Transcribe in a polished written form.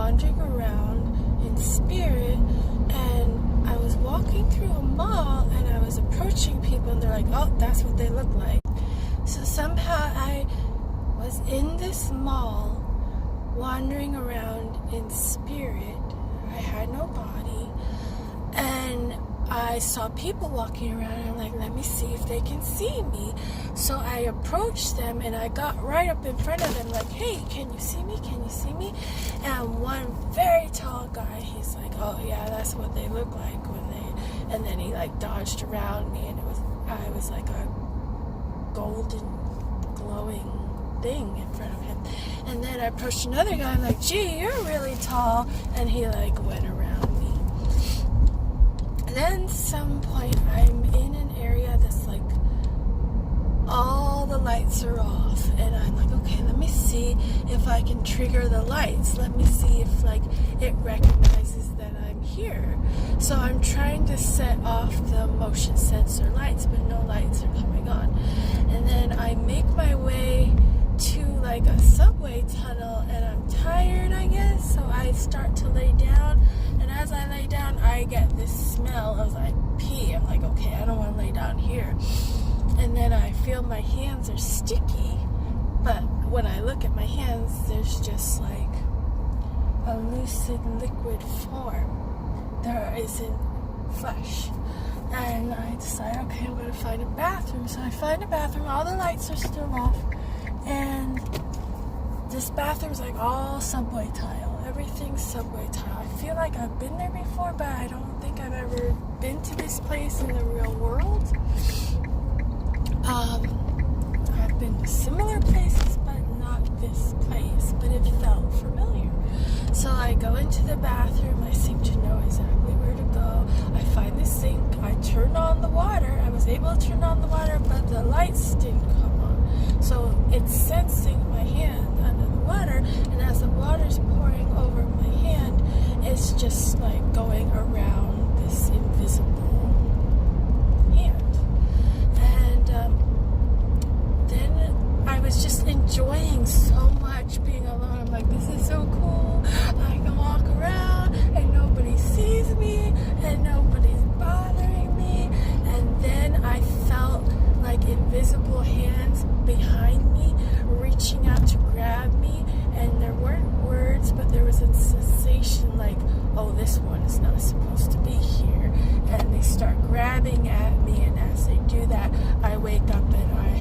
wandering around in spirit, and I was walking through a mall, and I was approaching people, and they're like, oh, that's what they look like. So somehow I was in this mall, wandering around in spirit. I had no body, and I saw people walking around, and I'm like, let me see if they can see me. So I approached them, and I got right up in front of them, like, hey, can you see me? Can you see me? And one very tall guy, he's like, oh yeah, that's what they look like when they, and then he like dodged around me, and I was like a golden glowing thing in front of him. And then I approached another guy, I'm like, gee, you're really tall, and he like went around me. Then some point I'm in an area that's like all the lights are off, and I'm like, okay, let me see if I can trigger the lights. Let me see if like it recognizes that I'm here. So I'm trying to set off the motion sensor lights, but no lights are coming on. And then I make my way to like a subway tunnel, and I'm tired, I guess, so I start to lay down, and as I lay down I get this smell of like pee. I'm like, okay, I don't want to lay down here. And then I feel my hands are sticky, but when I look at my hands, there's just like a lucid liquid form. There isn't flesh. And I decide, okay, I'm going to find a bathroom. So I find a bathroom, all the lights are still off, and this bathroom's like all subway tile. Everything's subway tile. I feel like I've been there before, but I don't think I've ever been to this place in the real world. I've been to similar places, but not this place, but it felt familiar. So I go into the bathroom, I seem to know exactly where to go. I find the sink, I turn on the water. I was able to turn on the water, but the lights didn't come on. So it's sensing my hand under the water, and as the water's pouring over my hand, it's just like going around this invisible hand. And then I was just enjoying so much being alone. I'm like, this is so cool. I can walk around and nobody sees me and nobody's bothering me. And then I felt like invisible hands behind me reaching out to grab me, and there weren't words, but there was a sensation like, oh, this one is not supposed to be here. And they start grabbing at me, and as they do that, I wake up and I